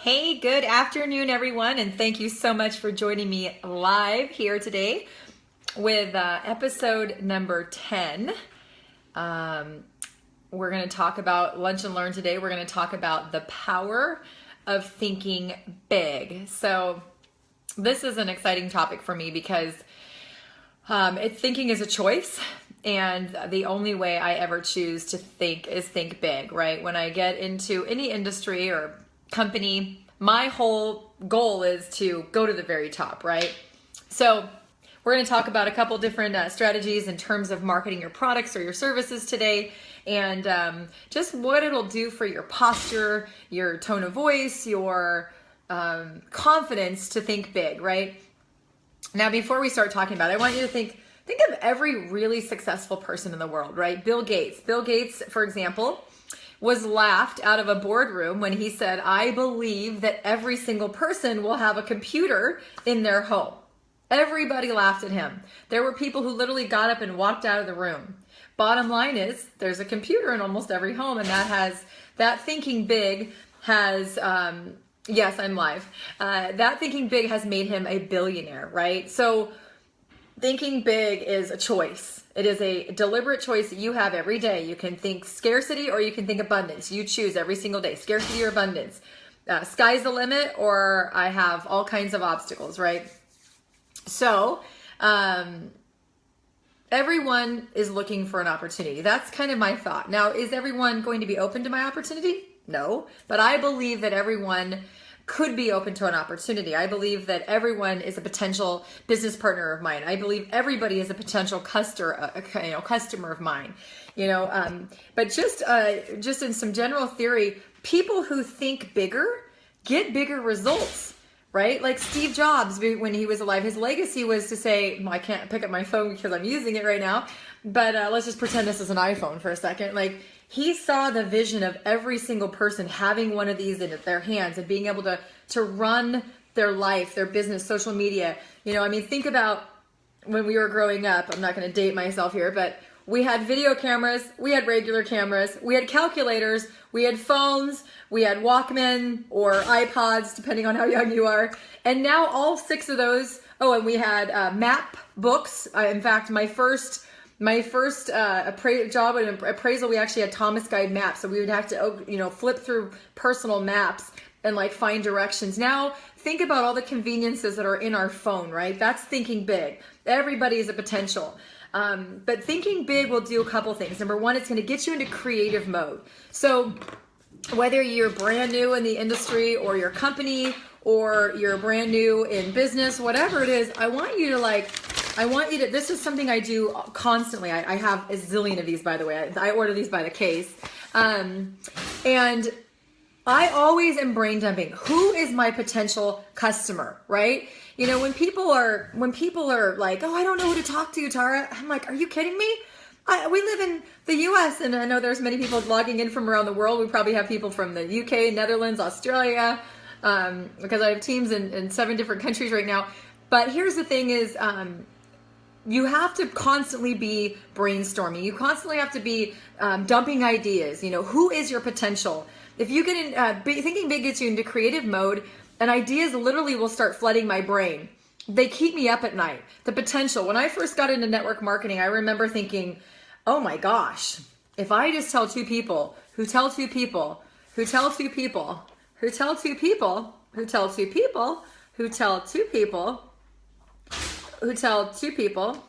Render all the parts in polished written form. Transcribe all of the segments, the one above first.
Hey, good afternoon, everyone, and thank you so much for joining me live here today with episode number 10. We're going to talk about Lunch and Learn today. We're going to talk about the power of thinking big. So this is an exciting topic for me because thinking is a choice, and the only way I ever choose to think is think big, right? When I get into any industry or company, my whole goal is to go to the very top, right? So we're going to talk about a couple different strategies in terms of marketing your products or your services today, and just what it'll do for your posture, your tone of voice, your confidence to think big, right? Now, before we start talking about it, I want you to think of every really successful person in the world, right? Bill Gates. Bill Gates, for example, was laughed out of a boardroom when he said, "I believe that every single person will have a computer in their home." Everybody laughed at him. There were people who literally got up and walked out of the room. Bottom line is, there's a computer in almost every home, and that thinking big has, yes, I'm live. That thinking big has made him a billionaire, right? So thinking big is a choice. It is a deliberate choice that you have every day. You can think scarcity or you can think abundance. You choose every single day, scarcity or abundance. Sky's the limit, or I have all kinds of obstacles, right? So everyone is looking for an opportunity. That's kind of my thought. Now, is everyone going to be open to my opportunity? No, but I believe that everyone could be open to an opportunity. I believe that everyone is a potential business partner of mine. I believe everybody is a potential customer of mine. But just in some general theory, people who think bigger get bigger results, right? Like Steve Jobs, when he was alive, his legacy was to say, well, I can't pick up my phone because I'm using it right now, but let's just pretend this is an iPhone for a second. Like, he saw the vision of every single person having one of these in their hands and being able to run their life, their business, social media. Think about when we were growing up. I'm not going to date myself here, but we had video cameras, we had regular cameras, we had calculators, we had phones, we had Walkman or iPods, depending on how young you are. And now all six of those, and we had map books. In fact, my first job at appraisal, we actually had Thomas Guide maps. So we would have to, flip through personal maps and find directions. Now, think about all the conveniences that are in our phone, right? That's thinking big. Everybody is a potential. But thinking big will do a couple things. Number one, it's going to get you into creative mode. So whether you're brand new in the industry or your company, or you're brand new in business, whatever it is, I want you to, this is something I do constantly. I have a zillion of these, by the way. I order these by the case. And I always am brain dumping. Who is my potential customer, right? When people are like, "Oh, I don't know who to talk to, Tara." I'm like, "Are you kidding me?" We live in the US, and I know there's many people logging in from around the world. We probably have people from the UK, Netherlands, Australia, because I have teams in 7 different countries right now. But here's the thing is, you have to constantly be brainstorming. You constantly have to be dumping ideas. Who is your potential? If you get in, thinking big gets you into creative mode, and ideas literally will start flooding my brain. They keep me up at night. The potential. When I first got into network marketing, I remember thinking, oh my gosh, if I just tell 2 people, who tell 2 people, who tell 2 people, who tell 2 people, who tell 2 people, who tell 2 people, who tell 2 people,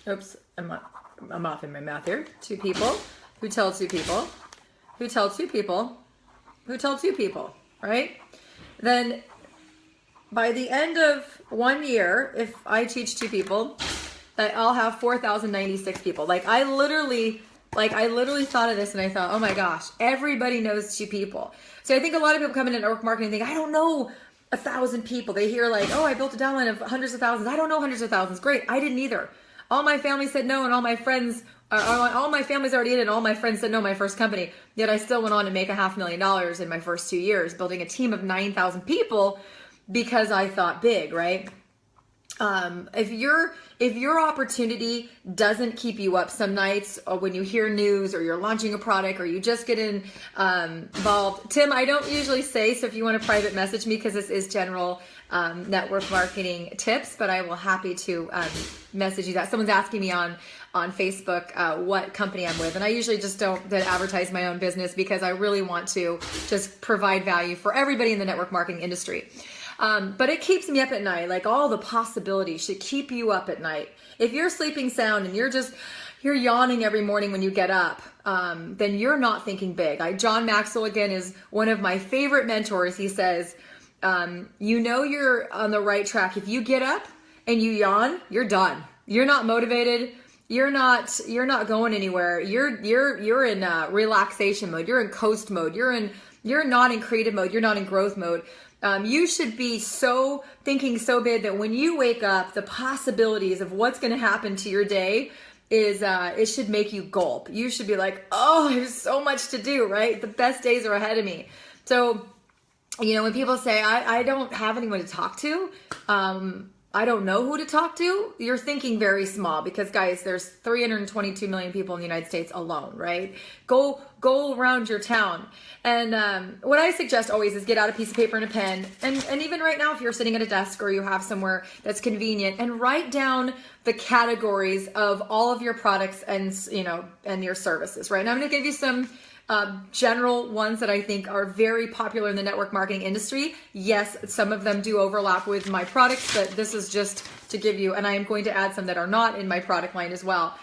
oops, I'm off in my mouth here, 2 people, who tell 2 people, who tell 2 people, who tell 2 people, right? Then by the end of 1 year, if I teach 2 people, I'll have 4,096 people. I literally thought of this and I thought, oh my gosh, everybody knows 2 people. So I think a lot of people come into network marketing and think, I don't know 1,000 people. They hear I built a downline of hundreds of thousands. I don't know hundreds of thousands. Great. I didn't either. All my family said no, and all my friends, all my family's already in it, and all my friends said no, my first company. Yet I still went on to make $500,000 in my first 2 years, building a team of 9,000 people because I thought big, right? if your opportunity doesn't keep you up some nights, or when you hear news, or you're launching a product, or you just get involved, Tim, I don't usually say, so if you want to private message me, because this is general network marketing tips, but I will happy to message you that. Someone's asking me on Facebook what company I'm with, and I usually just don't advertise my own business, because I really want to just provide value for everybody in the network marketing industry. But it keeps me up at night. Like, all the possibilities should keep you up at night. If you're sleeping sound and you're yawning every morning when you get up, then you're not thinking big. John Maxwell, again, is one of my favorite mentors. He says, you're on the right track. If you get up and you yawn, you're done. You're not motivated. You're not going anywhere. You're in relaxation mode. You're in coast mode. You're not in creative mode. You're not in growth mode. You should be thinking so big that when you wake up, the possibilities of what's going to happen to your day is, it should make you gulp. You should be like, oh, there's so much to do, right? The best days are ahead of me. So, when people say, I don't have anyone to talk to, I don't know who to talk to, you're thinking very small, because guys, there's 322 million people in the United States alone, right? Go around your town. And what I suggest always is get out a piece of paper and a pen. And even right now, if you're sitting at a desk or you have somewhere that's convenient, and write down the categories of all of your products and your services, right? Now I'm going to give you some general ones that I think are very popular in the network marketing industry. Yes, some of them do overlap with my products, but this is just to give you, and I am going to add some that are not in my product line as well.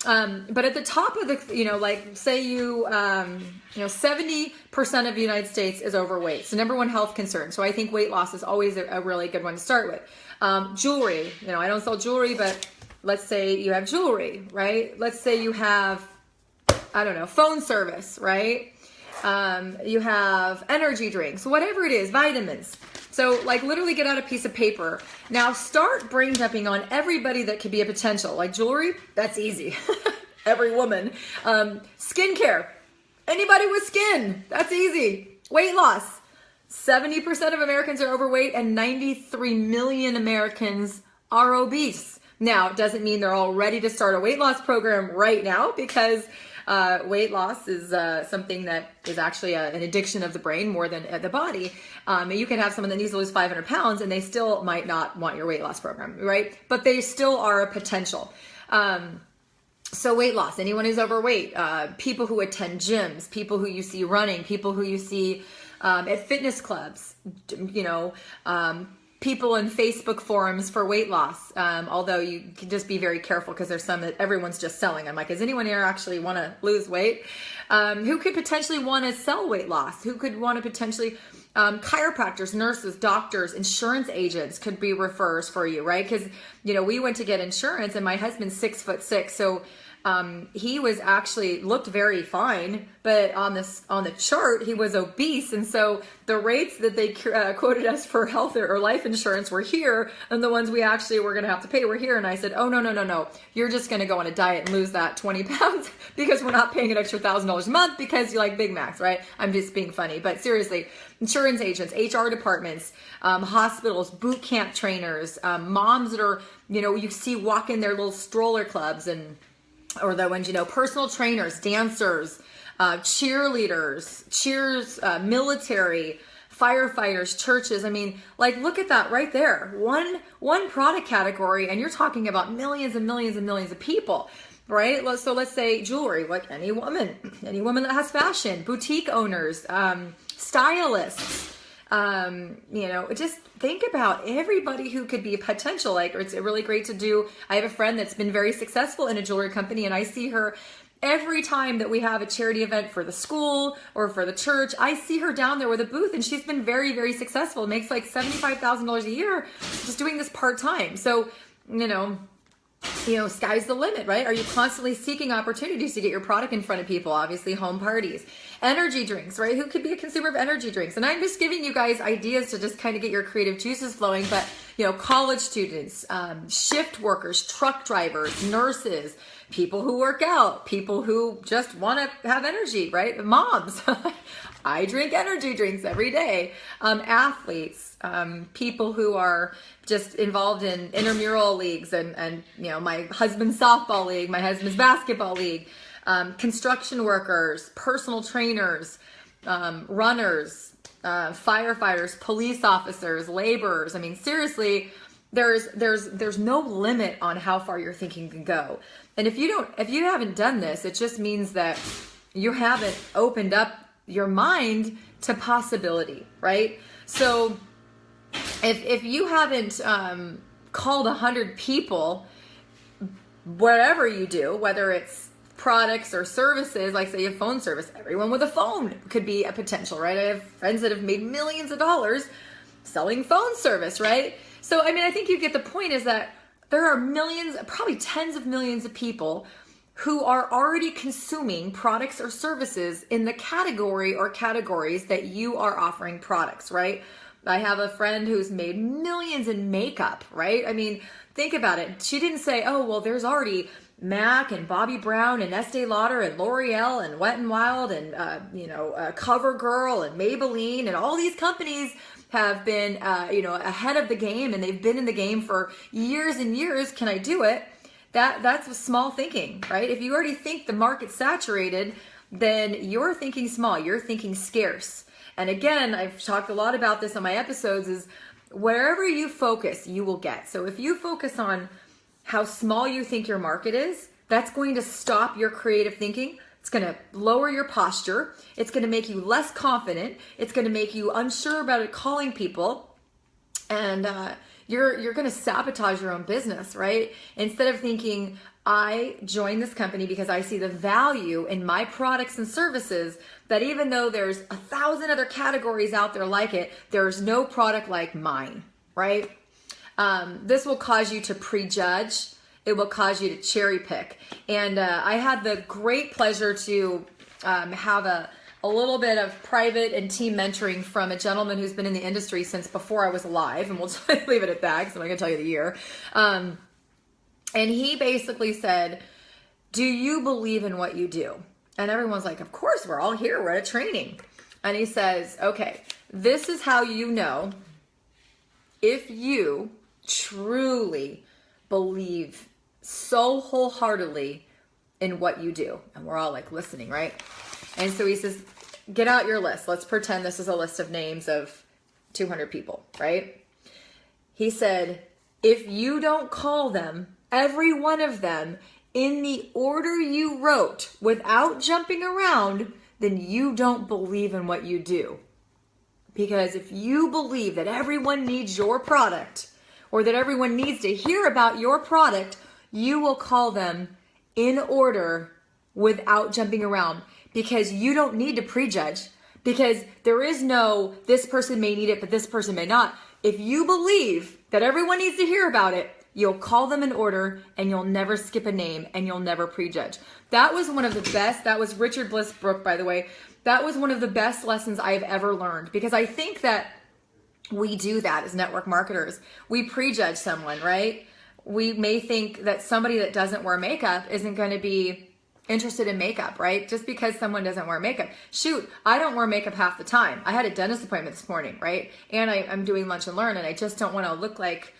But at the top of the, like say 70% of the United States is overweight. So number one health concern. So I think weight loss is always a really good one to start with. Jewelry, I don't sell jewelry, but let's say you have jewelry, right? Let's say you have, phone service, right? You have energy drinks, whatever it is, vitamins. So like literally get out a piece of paper. Now start brain dumping on everybody that could be a potential. Like jewelry, that's easy. Every woman. Skincare, anybody with skin, that's easy. Weight loss, 70% of Americans are overweight and 93 million Americans are obese. Now, it doesn't mean they're all ready to start a weight loss program right now, because weight loss is something that is actually an addiction of the brain more than the body. You can have someone that needs to lose 500 pounds and they still might not want your weight loss program, right? But they still are a potential. So weight loss, anyone who's overweight, people who attend gyms, people who you see running, people who you see at fitness clubs, people in Facebook forums for weight loss. Although you can just be very careful, because there's some that everyone's just selling. I'm like, does anyone here actually want to lose weight? Who could potentially want to sell weight loss? Who could want to potentially, chiropractors, nurses, doctors, insurance agents could be referrers for you, right? Because, we went to get insurance and my husband's 6'6", so he was actually looked very fine, but on the chart he was obese, and so the rates that they quoted us for health or life insurance were here, and the ones we actually were going to have to pay were here. And I said, oh no, you're just going to go on a diet and lose that 20 pounds because we're not paying an extra $1,000 a month because you like Big Macs, right? I'm just being funny, but seriously, insurance agents, HR departments, hospitals, boot camp trainers, moms that are you see walk in their little stroller clubs, or the ones, personal trainers, dancers, cheerleaders, military, firefighters, churches. I mean, like, look at that right there. One product category, and you're talking about millions and millions and millions of people, right? So let's say jewelry, like any woman that has fashion, boutique owners, stylists, just think about everybody who could be a potential. Like, it's really great to do. I have a friend that's been very successful in a jewelry company, and I see her every time that we have a charity event for the school or for the church. I see her down there with a booth, and she's been very, very successful. Makes like $75,000 a year just doing this part-time. So, sky's the limit, right? Are you constantly seeking opportunities to get your product in front of people? Obviously, home parties, energy drinks, right? Who could be a consumer of energy drinks? And I'm just giving you guys ideas to just kind of get your creative juices flowing. But, college students, shift workers, truck drivers, nurses, people who work out, people who just want to have energy, right? Moms. I drink energy drinks every day. Athletes, people who are just involved in intramural leagues and my husband's softball league, my husband's basketball league, construction workers, personal trainers, runners, firefighters, police officers, laborers. I mean, seriously, there's no limit on how far your thinking can go. And if you haven't done this, it just means that you haven't opened up your mind to possibility, right? So if you haven't called 100 people, whatever you do, whether it's products or services, like say a phone service, everyone with a phone could be a potential, right? I have friends that have made millions of dollars selling phone service, right? So, I mean, I think you get the point, is that there are millions, probably tens of millions of people who are already consuming products or services in the category or categories that you are offering products, right? I have a friend who's made millions in makeup, right? I mean, think about it. She didn't say, oh, well, there's already MAC and Bobbi Brown and Estee Lauder and L'Oreal and Wet n Wild and, CoverGirl and Maybelline, and all these companies have been, ahead of the game, and they've been in the game for years and years. Can I do it? That's small thinking, right? If you already think the market's saturated, then you're thinking small, you're thinking scarce. And again, I've talked a lot about this on my episodes, is wherever you focus, you will get. So if you focus on how small you think your market is, that's going to stop your creative thinking. It's going to lower your posture. It's going to make you less confident. It's going to make you unsure about it, calling people. And you're going to sabotage your own business, right? Instead of thinking, I joined this company because I see the value in my products and services, that even though there's 1,000 other categories out there like it, there's no product like mine, right? This will cause you to prejudge. It will cause you to cherry pick. And I had the great pleasure to have a little bit of private and team mentoring from a gentleman who's been in the industry since before I was alive, and we'll leave it at that because I'm not going to tell you the year. And he basically said, do you believe in what you do? And everyone's like, of course, we're all here. We're at a training. And he says, okay, this is how you know if you truly believe so wholeheartedly in what you do. And we're all like listening, right? And so he says, get out your list. Let's pretend this is a list of names of 200 people, right? He said, if you don't call them, every one of them, in the order you wrote without jumping around, then you don't believe in what you do. Because if you believe that everyone needs your product, or that everyone needs to hear about your product, you will call them in order without jumping around, because you don't need to prejudge, because there is no, this person may need it, but this person may not. If you believe that everyone needs to hear about it, you'll call them in order, and you'll never skip a name, and you'll never prejudge. That was one of the best. That was Richard Bliss Brooke, by the way. That was one of the best lessons I've ever learned, because I think that we do that as network marketers. We prejudge someone, right? We may think that somebody that doesn't wear makeup isn't going to be interested in makeup, right? Just because someone doesn't wear makeup. Shoot, I don't wear makeup half the time. I had a dentist appointment this morning, right? And I'm doing lunch and learn, and I just don't want to look like,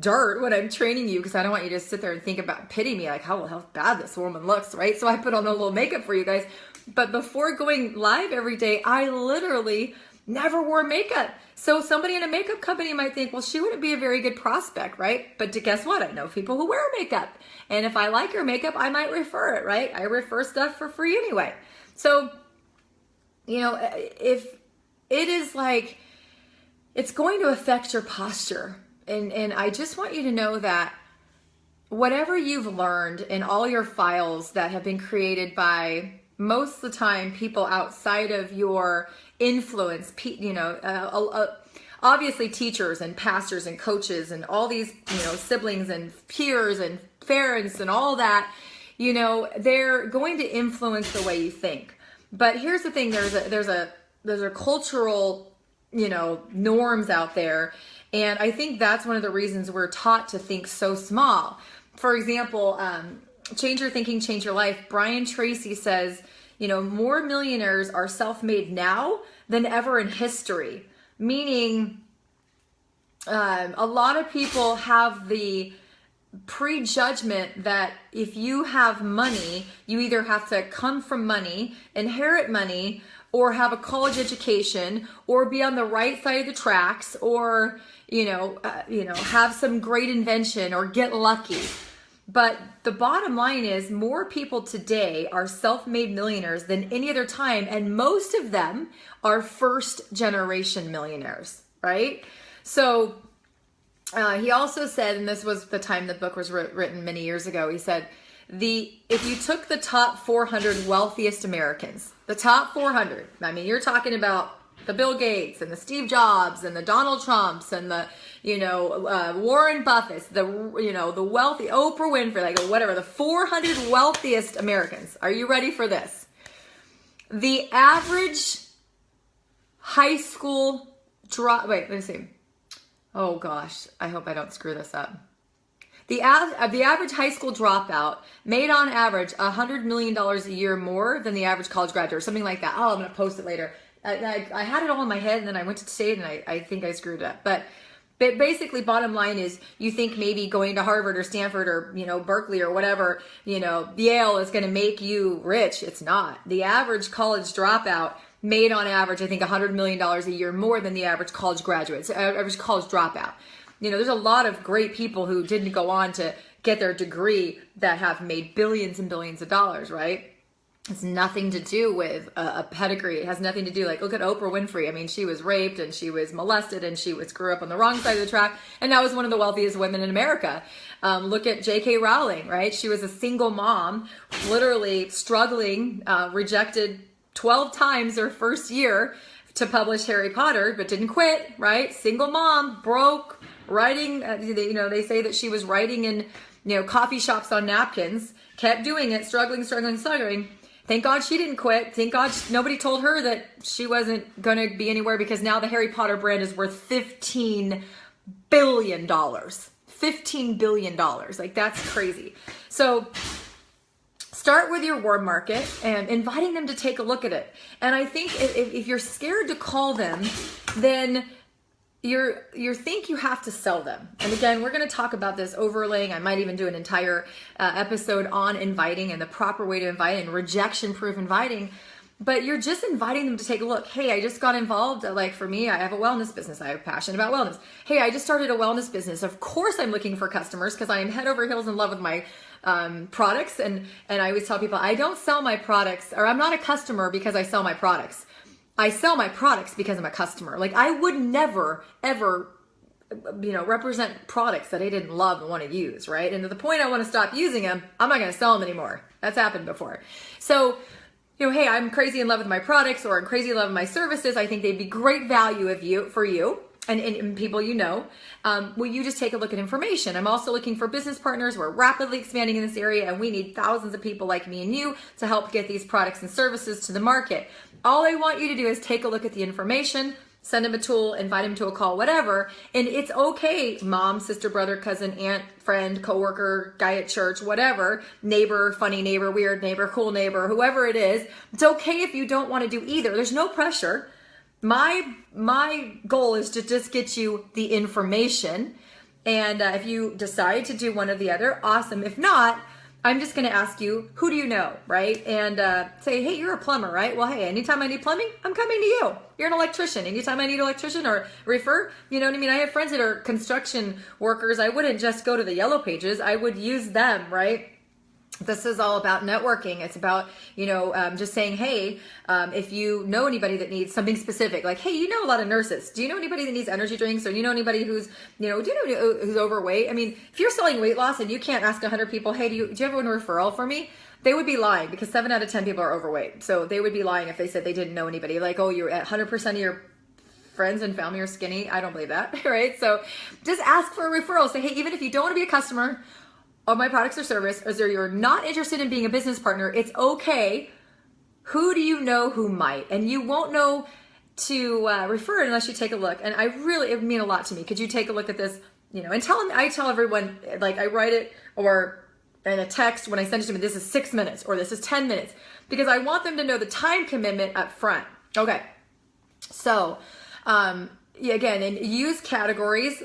dirt when I'm training you, because I don't want you to sit there and think about, pity me, like how bad this woman looks, right? So I put on a little makeup for you guys. But before going live every day, I literally never wore makeup. So somebody in a makeup company might think, well, she wouldn't be a very good prospect, right? But guess what? I know people who wear makeup. And if I like your makeup, I might refer it, right? I refer stuff for free anyway. So, if it is like, it's going to affect your posture. And I just want you to know that whatever you've learned in all your files that have been created by, most of the time, people outside of your influence, obviously teachers and pastors and coaches and all these, siblings and peers and parents and all that, they're going to influence the way you think. But here's the thing, there's a cultural, norms out there. And I think that's one of the reasons we're taught to think so small. For example, change your thinking, change your life. Brian Tracy says, more millionaires are self-made now than ever in history. Meaning, a lot of people have the prejudgment that if you have money, you either have to come from money, inherit money, or have a college education, or be on the right side of the tracks, or have some great invention, or get lucky. But the bottom line is, more people today are self-made millionaires than any other time, and most of them are first-generation millionaires, right? So he also said, and this was the time the book was written many years ago, he said, if you took the top 400 wealthiest Americans, the top 400, I mean, you're talking about the Bill Gates and the Steve Jobs and the Donald Trumps and the, Warren Buffett's, the wealthy, Oprah Winfrey, like whatever, the 400 wealthiest Americans. Are you ready for this? The average high school let me see. Oh gosh, I hope I don't screw this up. The average high school dropout made on average $100 million a year more than the average college graduate, or something like that. Oh, I'm going to post it later. I had it all in my head, and then I went to say it, and I think I screwed it up. But basically, bottom line is, you think maybe going to Harvard or Stanford or, Berkeley or whatever, Yale is going to make you rich. It's not. The average college dropout made on average, I think, $100 million a year more than the average college graduate, so average college dropout. There's a lot of great people who didn't go on to get their degree that have made billions and billions of dollars, right? It's nothing to do with a pedigree. It has nothing to do, look at Oprah Winfrey. I mean, she was raped and she was molested and she grew up on the wrong side of the track, and now is one of the wealthiest women in America. Look at J.K. Rowling, right? She was a single mom, literally struggling, rejected 12 times her first year to publish Harry Potter, but didn't quit, right? Single mom, broke, writing, they say that she was writing in, coffee shops on napkins, kept doing it, struggling. Thank God she didn't quit. Thank God nobody told her that she wasn't going to be anywhere, because now the Harry Potter brand is worth $15 billion. $15 billion. That's crazy. So start with your warm market and inviting them to take a look at it. And I think if you're scared to call them, then you think you have to sell them. And again, we're going to talk about this overlaying. I might even do an entire episode on inviting and the proper way to invite and rejection-proof inviting. But you're just inviting them to take a look. Hey, I just got involved. For me, I have a wellness business. I have passion about wellness. Hey, I just started a wellness business. Of course, I'm looking for customers because I am head over heels in love with my products. And I always tell people, I don't sell my products, or I'm not a customer because I sell my products. I sell my products because I'm a customer. I would never, ever, represent products that I didn't love and want to use, right? And to the point I want to stop using them, I'm not going to sell them anymore. That's happened before. So, hey, I'm crazy in love with my products, or I'm crazy in love with my services. I think they'd be great value for you and people will you just take a look at information? I'm also looking for business partners. We're rapidly expanding in this area, and we need thousands of people like me and you to help get these products and services to the market. All I want you to do is take a look at the information, send them a tool, invite them to a call, whatever. And it's okay, mom, sister, brother, cousin, aunt, friend, coworker, guy at church, whatever, neighbor, funny neighbor, weird neighbor, cool neighbor, whoever it is. It's okay if you don't want to do either. There's no pressure. My goal is to just get you the information. And if you decide to do one or the other, awesome. If not, I'm just going to ask you, who do you know, right? And say, hey, you're a plumber, right? Well, hey, anytime I need plumbing, I'm coming to you. You're an electrician. Anytime I need an electrician or refer, you know what I mean? I have friends that are construction workers. I wouldn't just go to the yellow pages. I would use them, right? This is all about networking. It's about, just saying, hey, if you know anybody that needs something specific, like, hey, you know a lot of nurses. Do you know anybody that needs energy drinks? Or do you know anybody who's, do you know who's overweight? I mean, if you're selling weight loss and you can't ask 100 people, hey, do you have a referral for me? They would be lying, because 7 out of 10 people are overweight. So they would be lying if they said they didn't know anybody. Like, oh, you're at 100% of your friends and family are skinny. I don't believe that, right? So just ask for a referral. Say, hey, even if you don't want to be a customer of my products or service, or you're not interested in being a business partner, it's okay. Who do you know who might? And you won't know to refer it unless you take a look. And it would mean a lot to me. Could you take a look at this? And I tell everyone, like, I write it, or and a text when I send it to them, this is 6 minutes or this is 10 minutes, because I want them to know the time commitment up front. Okay. So, again, and use categories,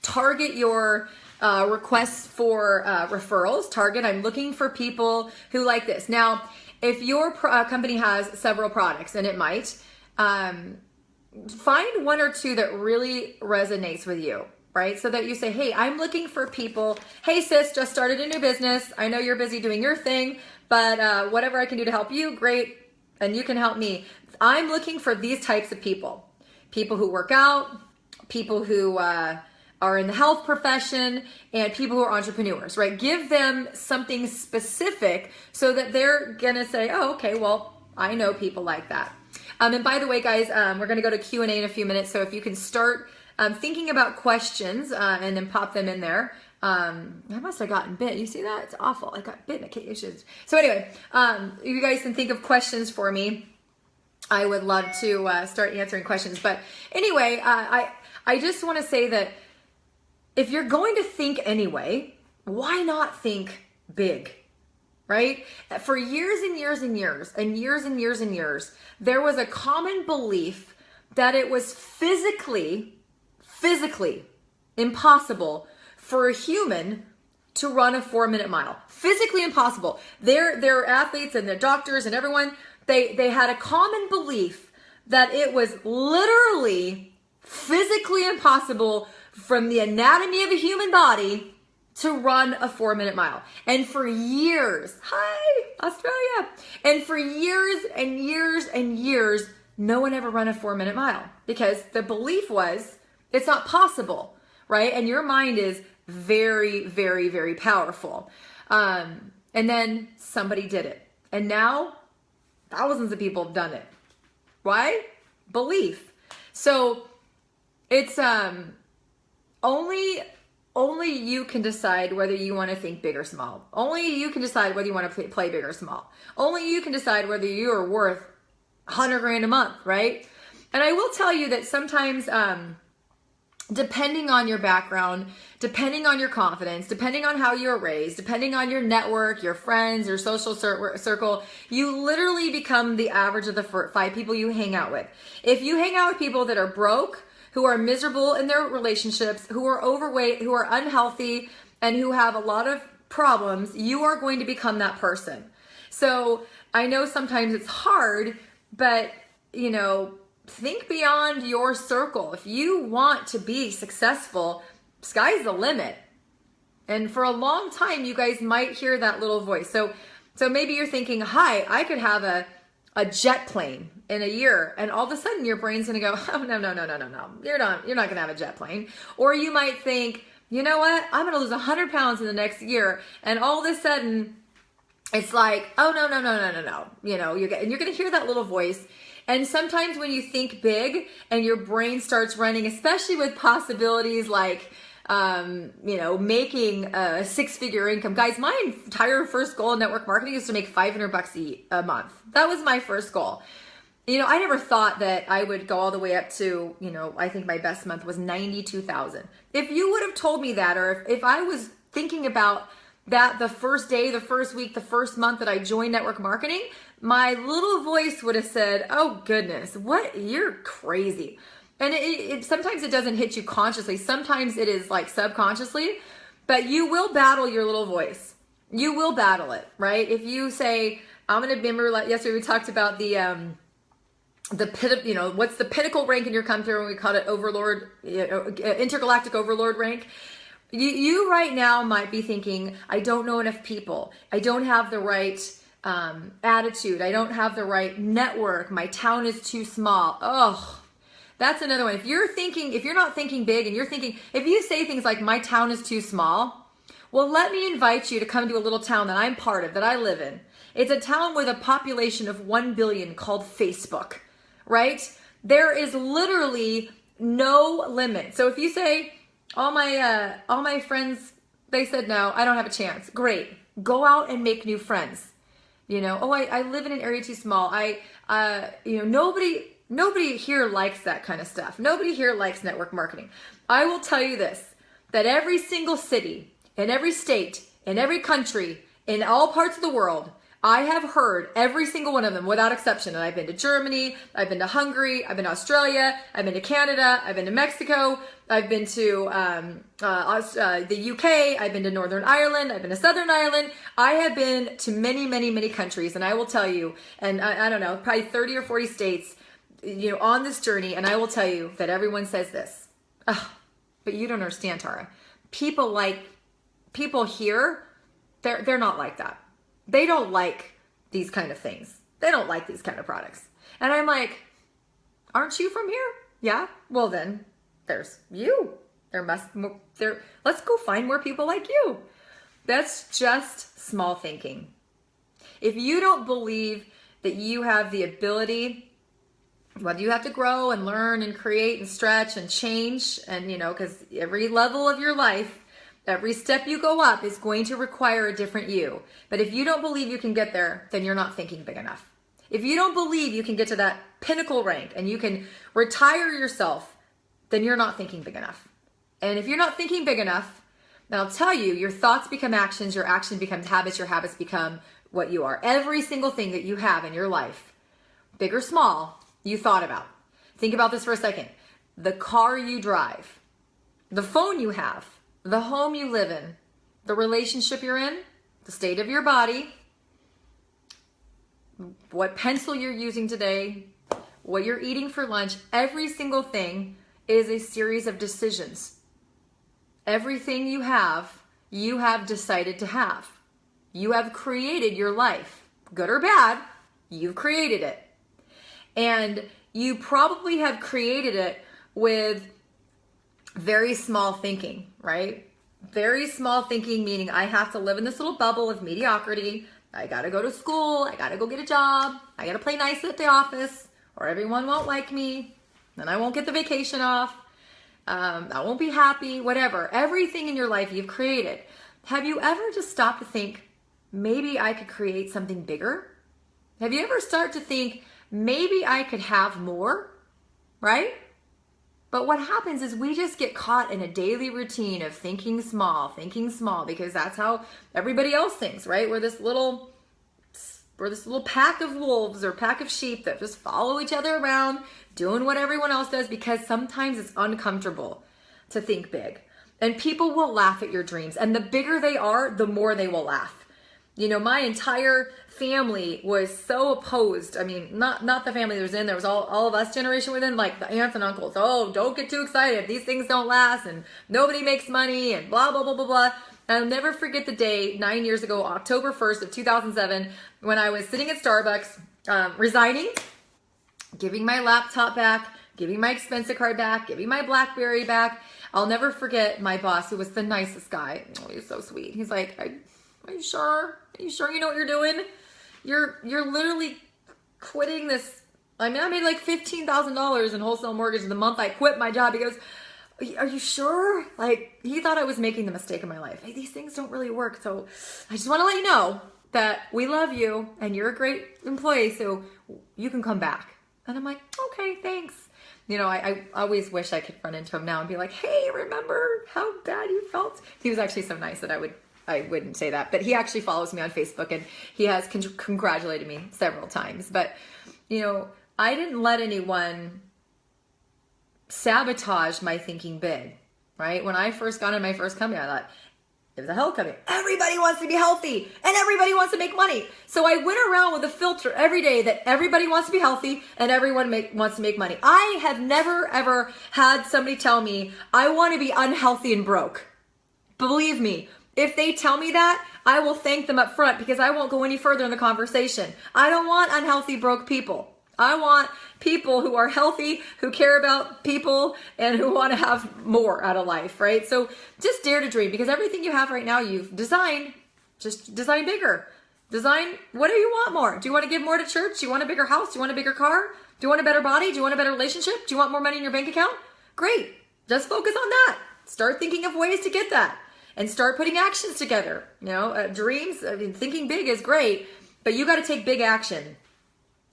target your requests for referrals. Target, I'm looking for people who like this. Now, if your company has several products, and it might, find one or two that really resonates with you, right? So that you say, hey, I'm looking for people. Hey, sis, just started a new business. I know you're busy doing your thing, but whatever I can do to help you, great. And you can help me. I'm looking for these types of people. People who work out, people who are in the health profession, and people who are entrepreneurs, right? Give them something specific so that they're gonna say, oh, okay, well, I know people like that. And by the way, guys, we're gonna go to Q&A in a few minutes, so if you can start thinking about questions and then pop them in there. I must have gotten bit. You see that? It's awful. I got bit in a cage issues. So anyway, you guys can think of questions for me. I would love to start answering questions. But anyway, I just want to say that if you're going to think anyway, why not think big, right? For years and years and years and years and years and years, there was a common belief that it was physically impossible for a human to run a 4-minute mile. Physically impossible. Their athletes and their doctors and everyone, they had a common belief that it was literally physically impossible from the anatomy of a human body to run a 4-minute mile. And for years, hi, Australia. And for years and years and years, no one ever run a 4-minute mile because the belief was it's not possible, right? And your mind is very, very, very powerful. And then somebody did it. And now thousands of people have done it. Why? Belief. So it's only you can decide whether you want to think big or small. Only you can decide whether you want to play big or small. Only you can decide whether you are worth 100 grand a month, right? And I will tell you that sometimes, depending on your background, depending on your confidence, depending on how you were raised, depending on your network, your friends, your social circle, you literally become the average of the 5 people you hang out with. If you hang out with people that are broke, who are miserable in their relationships, who are overweight, who are unhealthy, and who have a lot of problems, you are going to become that person. So I know sometimes it's hard, but think beyond your circle. If you want to be successful, sky's the limit. And for a long time, you guys might hear that little voice. So maybe you're thinking, hi, I could have a jet plane in a year. And all of a sudden your brain's going to go, oh, no. You're not going to have a jet plane. Or you might think, you know what? I'm going to lose 100 pounds in the next year. And all of a sudden it's like, oh, no. You're going to hear that little voice. And sometimes when you think big and your brain starts running, especially with possibilities like, making a 6-figure income. Guys, my entire first goal in network marketing is to make $500 a month. That was my first goal. I never thought that I would go all the way up to, I think my best month was 92,000. If you would have told me that, or if I was thinking about that the first day, the first week, the first month that I joined network marketing, my little voice would have said, oh goodness, you're crazy. And it sometimes it doesn't hit you consciously. Sometimes it is like subconsciously, but you will battle your little voice. You will battle it, right? If you say, I'm going to remember, like yesterday we talked about what's the pinnacle rank in your company, and we called it overlord, intergalactic overlord rank. You right now might be thinking, I don't know enough people. I don't have the right attitude. I don't have the right network. My town is too small. Oh, that's another one. If you're not thinking big and you're thinking, if you say things like my town is too small, well, let me invite you to come to a little town that I'm part of, that I live in. It's a town with a population of 1 billion called Facebook, right? There is literally no limit. So if you say, all my friends, they said no, I don't have a chance. Great. Go out and make new friends. I live in an area too small. Nobody here likes that kind of stuff. Nobody here likes network marketing. I will tell you this, that every single city, in every state, in every country, in all parts of the world, I have heard every single one of them without exception. And I've been to Germany, I've been to Hungary, I've been to Australia, I've been to Canada, I've been to Mexico, I've been to the UK, I've been to Northern Ireland, I've been to Southern Ireland. I have been to many, many, many countries, and I will tell you, and I don't know, probably 30 or 40 states, on this journey, and I will tell you that everyone says this. Oh, but you don't understand, Tara. People here, they're not like that. They don't like these kind of things. They don't like these kind of products. And I'm like, aren't you from here? Yeah? Well then, there's you. Let's go find more people like you. That's just small thinking. If you don't believe that you have the ability, whether you have to grow and learn and create and stretch and change, and because every level of your life, every step you go up is going to require a different you. But if you don't believe you can get there, then you're not thinking big enough. If you don't believe you can get to that pinnacle rank and you can retire yourself, then you're not thinking big enough. And if you're not thinking big enough, then I'll tell you, your thoughts become actions, your action becomes habits, your habits become what you are. Every single thing that you have in your life, big or small, you thought about. Think about this for a second. The car you drive, the phone you have, the home you live in, the relationship you're in, the state of your body, what pencil you're using today, what you're eating for lunch, every single thing is a series of decisions. Everything you have decided to have. You have created your life. Good or bad, you've created it. And you probably have created it with very small thinking, right? Very small thinking, meaning I have to live in this little bubble of mediocrity. I gotta go to school. I gotta go get a job. I gotta play nice at the office, or everyone won't like me. Then I won't get the vacation off. I won't be happy, whatever. Everything in your life you've created. Have you ever just stopped to think, maybe I could create something bigger? Have you ever started to think, maybe I could have more, right? But what happens is we just get caught in a daily routine of thinking small, because that's how everybody else thinks, right? We're this little pack of wolves or pack of sheep that just follow each other around, doing what everyone else does, because sometimes it's uncomfortable to think big. And people will laugh at your dreams. And the bigger they are, the more they will laugh. My entire family was so opposed. I mean, not the family that was in. There was all of us generation within, like the aunts and uncles. Oh, don't get too excited. These things don't last, and nobody makes money, and blah, blah, blah, blah, blah. And I'll never forget the day 9 years ago, October 1st of 2007, when I was sitting at Starbucks, resigning, giving my laptop back, giving my expensive card back, giving my BlackBerry back. I'll never forget my boss, who was the nicest guy. Oh, he's so sweet. He's like, are you sure? Are you sure you know what you're doing? You're literally quitting this. I mean, I made like $15,000 in wholesale mortgage the month I quit my job. He goes, are you sure? Like, he thought I was making the mistake of my life. Hey, these things don't really work. So I just want to let you know that we love you and you're a great employee, so you can come back. And I'm like, okay, thanks. I always wish I could run into him now and be like, hey, remember how bad you felt? He was actually so nice that I wouldn't say that, but he actually follows me on Facebook, and he has congratulated me several times. But, I didn't let anyone sabotage my thinking big, right? When I first got in my first company, I thought, it was a health company. Everybody wants to be healthy and everybody wants to make money. So I went around with a filter every day that everybody wants to be healthy and everyone wants to make money. I have never, ever had somebody tell me, I want to be unhealthy and broke. Believe me, if they tell me that, I will thank them up front, because I won't go any further in the conversation. I don't want unhealthy, broke people. I want people who are healthy, who care about people, and who want to have more out of life, right? So just dare to dream, because everything you have right now, you've designed. Just design bigger. Design, what do you want more? Do you want to give more to church? Do you want a bigger house? Do you want a bigger car? Do you want a better body? Do you want a better relationship? Do you want more money in your bank account? Great. Just focus on that. Start thinking of ways to get that. And start putting actions together. Dreams, thinking big is great, but you got to take big action.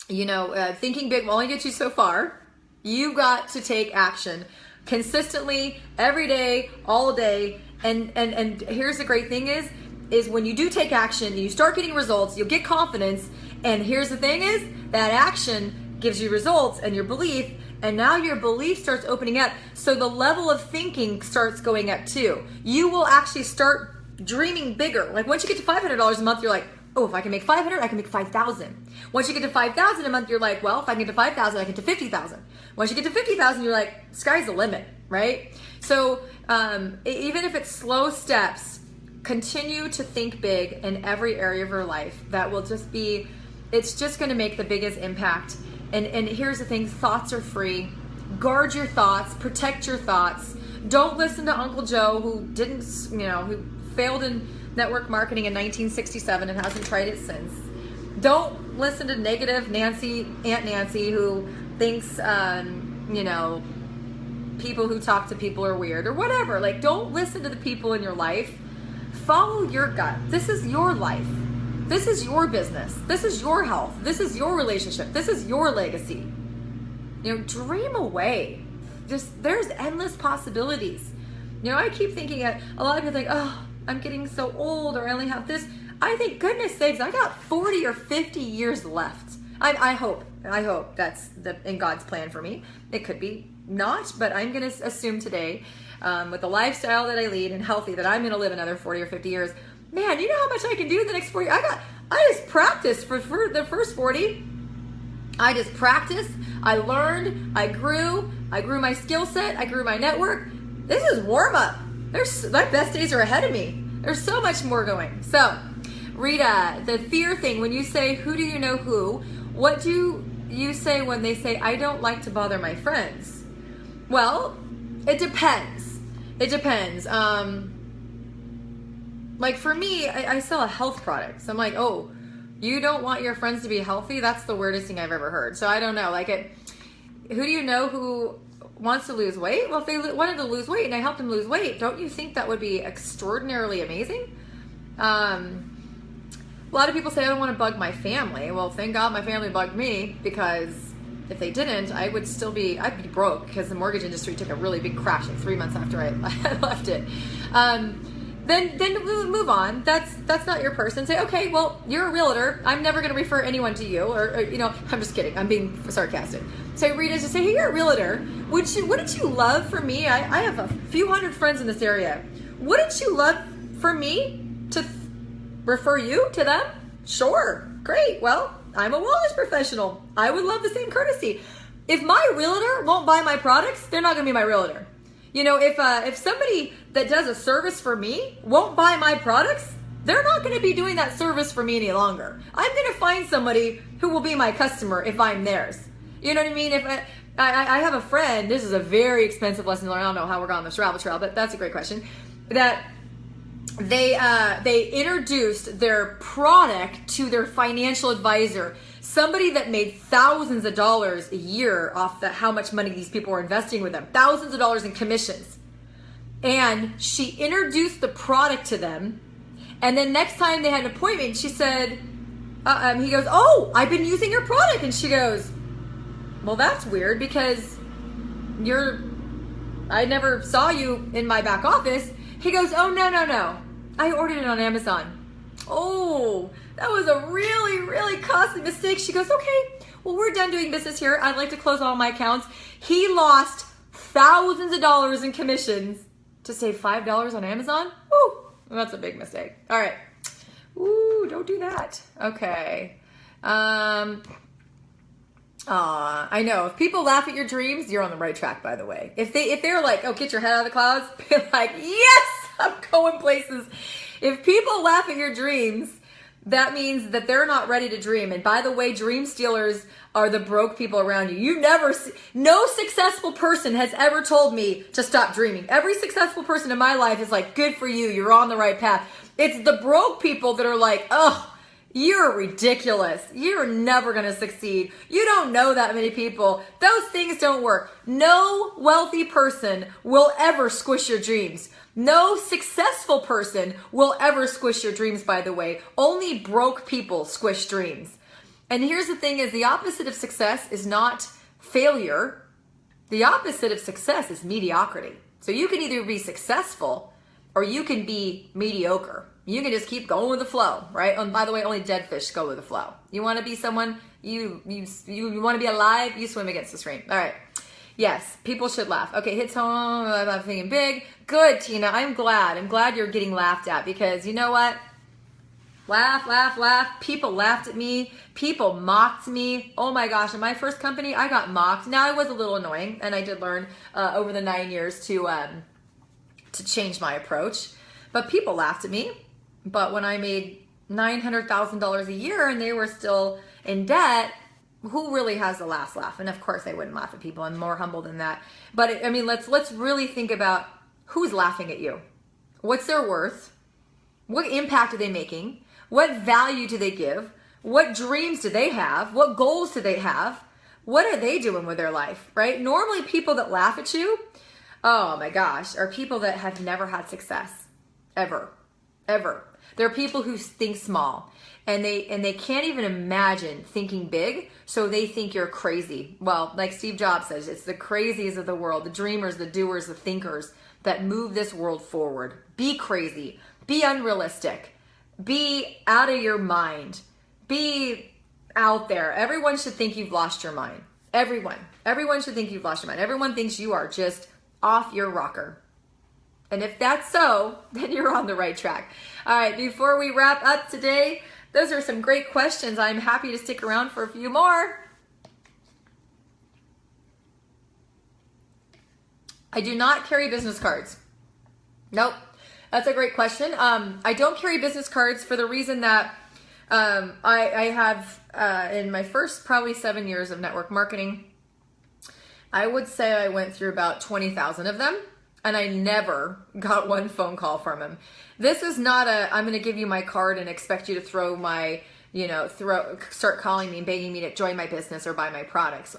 Thinking big will only get you so far. You got to take action consistently, every day, all day. And here's the great thing is, is when you do take action and you start getting results, you'll get confidence. And here's the thing is, that action gives you results and your belief, and now your belief starts opening up. So the level of thinking starts going up too. You will actually start dreaming bigger. Like once you get to $500 a month, you're like, oh, if I can make 500, I can make 5,000. Once you get to 5,000 a month, you're like, well, if I can get to 5,000, I can get to 50,000. Once you get to 50,000, you're like, sky's the limit, right? So even if it's slow steps, continue to think big in every area of your life. That will just be, it's just going to make the biggest impact. And here's the thing, thoughts are free. Guard your thoughts, protect your thoughts. Don't listen to Uncle Joe who didn't, who failed in network marketing in 1967 and hasn't tried it since. Don't listen to negative Aunt Nancy who thinks, people who talk to people are weird or whatever. Like, don't listen to the people in your life. Follow your gut. This is your life. This is your business. This is your health. This is your relationship. This is your legacy. Dream away. There's endless possibilities. I keep thinking a lot of people think, oh, I'm getting so old, or I only have this. I think, goodness sakes, I got 40 or 50 years left. I hope that's in God's plan for me. It could be not, but I'm going to assume today, with the lifestyle that I lead and healthy, that I'm going to live another 40 or 50 years. Man, you know how much I can do in the next 40 years? I just practiced for the first 40. I just practiced. I learned. I grew my skill set. I grew my network. This is warm up. My best days are ahead of me. There's so much more going. So, Rita, the fear thing, when you say, who do you know who, what do you say when they say, I don't like to bother my friends? Well, it depends. It depends. Like for me, I sell a health product. So I'm like, oh, you don't want your friends to be healthy? That's the weirdest thing I've ever heard. So I don't know. Who do you know who wants to lose weight? Well, if they wanted to lose weight and I helped them lose weight, don't you think that would be extraordinarily amazing? A lot of people say I don't want to bug my family. Well, thank God my family bugged me, because if they didn't, I'd be broke, because the mortgage industry took a really big crash like 3 months after I left it. Then we'll move on. That's not your person. Say, okay, well, you're a realtor. I'm never going to refer anyone to you. Or I'm just kidding. I'm being sarcastic. So Rita, just say, hey, you're a realtor. Wouldn't you love for me? I have a few hundred friends in this area. Wouldn't you love for me to refer you to them? Sure. Great. Well, I'm a wellness professional. I would love the same courtesy. If my realtor won't buy my products, they're not going to be my realtor. If somebody that does a service for me won't buy my products, they're not going to be doing that service for me any longer. I'm going to find somebody who will be my customer if I'm theirs. You know what I mean? If I have a friend, this is a very expensive lesson to learn. I don't know how we're going on this rabbit trail, but that's a great question. That they introduced their product to their financial advisor, somebody that made thousands of dollars a year off how much money these people were investing with them, thousands of dollars in commissions. And she introduced the product to them. And then next time they had an appointment, she said, he goes, oh, I've been using your product. And she goes, well, that's weird, because I never saw you in my back office. He goes, oh, no. I ordered it on Amazon. Oh, that was a really, really costly mistake. She goes, okay, well, we're done doing business here. I'd like to close all my accounts. He lost thousands of dollars in commissions to save $5 on Amazon. Ooh, that's a big mistake. All right. Ooh, don't do that. Okay. I know. If people laugh at your dreams, you're on the right track, by the way. If they're like, oh, get your head out of the clouds, be like, yes, I'm going places. If people laugh at your dreams, that means that they're not ready to dream. And by the way, dream stealers are the broke people around you. No successful person has ever told me to stop dreaming. Every successful person in my life is like, good for you, you're on the right path. It's the broke people that are like, oh, you're ridiculous. You're never going to succeed. You don't know that many people. Those things don't work. No wealthy person will ever squish your dreams. No successful person will ever squish your dreams, by the way. Only broke people squish dreams. And here's the thing is, the opposite of success is not failure. The opposite of success is mediocrity. So you can either be successful or you can be mediocre. You can just keep going with the flow, right? And by the way, only dead fish go with the flow. You want to be someone, you want to be alive, you swim against the stream. All right. Yes, people should laugh. Okay, hits home, I'm thinking big. Good, Tina. I'm glad you're getting laughed at, because you know what? Laugh, laugh, laugh. People laughed at me. People mocked me. Oh my gosh, in my first company, I got mocked. Now, it was a little annoying, and I did learn over the 9 years to change my approach. But people laughed at me. But when I made $900,000 a year and they were still in debt, who really has the last laugh? And of course, I wouldn't laugh at people. I'm more humble than that. But I mean, let's really think about who's laughing at you. What's their worth? What impact are they making? What value do they give? What dreams do they have? What goals do they have? What are they doing with their life, right? Normally, people that laugh at you, oh my gosh, are people that have never had success, ever. They're people who think small, and they can't even imagine thinking big, so they think you're crazy. Well, like Steve Jobs says, it's the crazies of the world, the dreamers, the doers, the thinkers that move this world forward. Be crazy. Be unrealistic. Be out of your mind. Be out there. Everyone should think you've lost your mind. Everyone should think you've lost your mind. Everyone thinks you are just off your rocker. And if that's so, then you're on the right track. All right, before we wrap up today, those are some great questions. I'm happy to stick around for a few more. I do not carry business cards. Nope. That's a great question. I don't carry business cards for the reason that I have, in my first probably 7 years of network marketing, I would say I went through about 20,000 of them, and I never got one phone call from him. This is not I'm going to give you my card and expect you to throw my, start calling me and begging me to join my business or buy my products.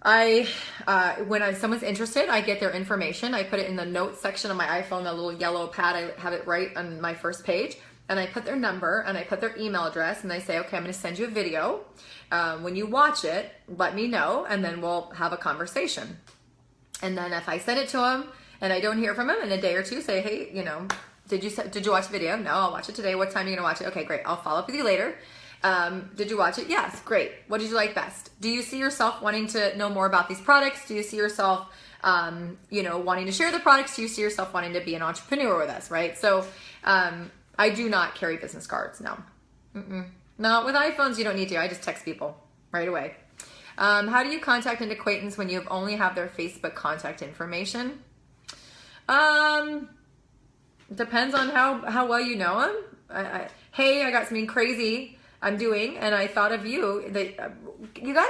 When someone's interested, I get their information. I put it in the notes section of my iPhone, a little yellow pad. I have it right on my first page, and I put their number and I put their email address, and I say, okay, I'm going to send you a video. When you watch it, let me know, and then we'll have a conversation. And then if I send it to them and I don't hear from them in a day or two, say, hey, did you watch the video? No, I'll watch it today. What time are you going to watch it? Okay, great. I'll follow up with you later. Did you watch it? Yes, great. What did you like best? Do you see yourself wanting to know more about these products? Do you see yourself, wanting to share the products? Do you see yourself wanting to be an entrepreneur with us, right? So I do not carry business cards, no. No, with iPhones, you don't need to. I just text people right away. How do you contact an acquaintance when you only have their Facebook contact information? Depends on how well you know them. Hey, I got something crazy I'm doing, and I thought of you. You got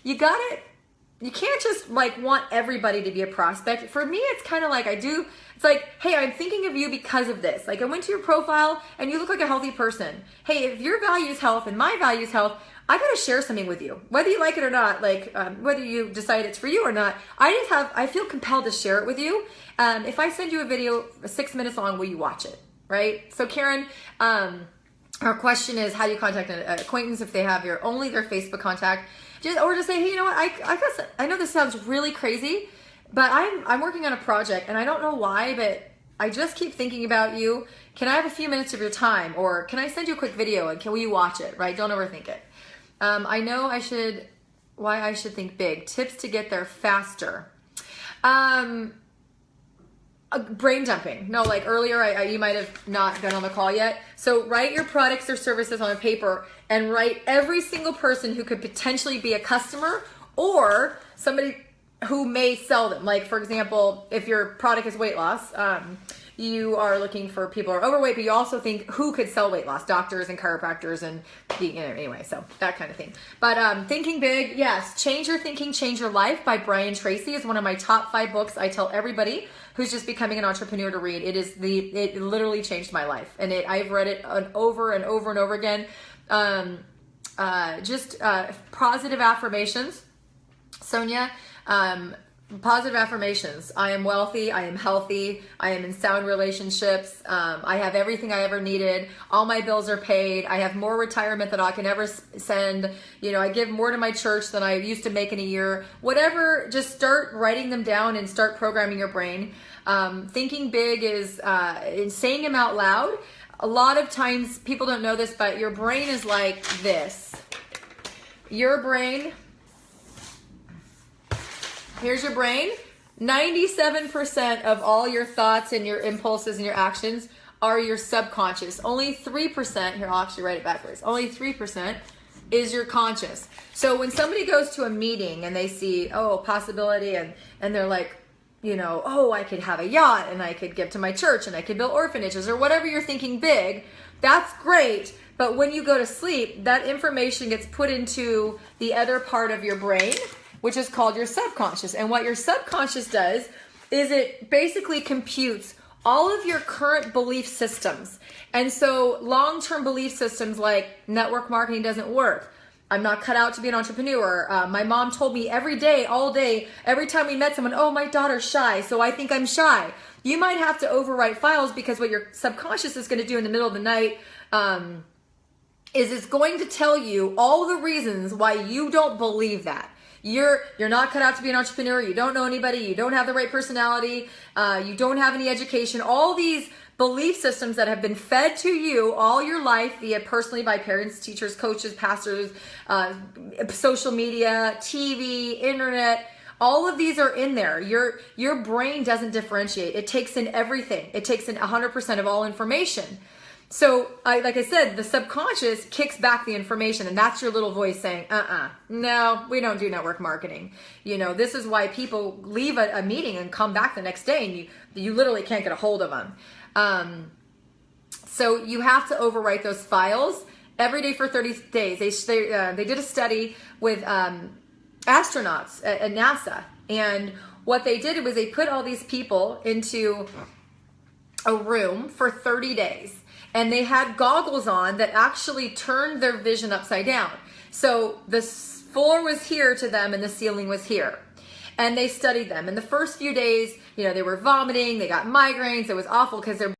it. You can't just want everybody to be a prospect. For me, it's kind of like it's like, hey, I'm thinking of you because of this. I went to your profile and you look like a healthy person. Hey, if your value is health and my value is health, I got to share something with you, whether you like it or not, whether you decide it's for you or not. I feel compelled to share it with you. If I send you a video 6 minutes long, will you watch it? Right? So Karen, our question is, how do you contact an acquaintance if they have only their Facebook contact? Or just say, hey, you know what? I know this sounds really crazy, but I'm working on a project and I don't know why, but I just keep thinking about you. Can I have a few minutes of your time, or can I send you a quick video and will you watch it? Right? Don't overthink it. I know why I should think big. Tips to get there faster. Brain dumping. No, earlier, you might have not been on the call yet. So write your products or services on a paper and write every single person who could potentially be a customer or somebody who may sell them. For example, if your product is weight loss, you are looking for people who are overweight, but you also think who could sell weight loss, doctors and chiropractors and anyway, so that kind of thing. But thinking big, yes. Change Your Thinking, Change Your Life by Brian Tracy is one of my top 5 books I tell everybody who's just becoming an entrepreneur to read. It literally changed my life, and I've read it over and over and over again. Just positive affirmations. Sonia, Positive affirmations. I am wealthy. I am healthy. I am in sound relationships. I have everything I ever needed. All my bills are paid. I have more retirement than I can ever send. I give more to my church than I used to make in a year. Whatever, just start writing them down and start programming your brain. Thinking big is in saying them out loud. A lot of times people don't know this, but your brain is like this. Your brain... Here's your brain. 97% of all your thoughts and your impulses and your actions are your subconscious. Only 3%, here I'll actually write it backwards, only 3% is your conscious. So when somebody goes to a meeting and they see, possibility, and they're like, I could have a yacht and I could give to my church and I could build orphanages or whatever you're thinking big, that's great. But when you go to sleep, that information gets put into the other part of your brain, which is called your subconscious. And what your subconscious does is it basically computes all of your current belief systems. And so long-term belief systems like network marketing doesn't work. I'm not cut out to be an entrepreneur. My mom told me every day, all day, every time we met someone, my daughter's shy, so I think I'm shy. You might have to overwrite files, because what your subconscious is going to do in the middle of the night is it's going to tell you all the reasons why you don't believe that. You're not cut out to be an entrepreneur. You don't know anybody. You don't have the right personality. You don't have any education. All these belief systems that have been fed to you all your life, via personally by parents, teachers, coaches, pastors, social media, TV, internet. All of these are in there. Your brain doesn't differentiate. It takes in everything. It takes in 100% of all information. So, like I said, the subconscious kicks back the information, and that's your little voice saying, no, we don't do network marketing. This is why people leave a meeting and come back the next day, and you literally can't get a hold of them. So you have to overwrite those files every day for 30 days. They did a study with astronauts at NASA, and what they did was they put all these people into a room for 30 days. And they had goggles on that actually turned their vision upside down. So the floor was here to them and the ceiling was here. And they studied them. In the first few days, they were vomiting, they got migraines, it was awful because their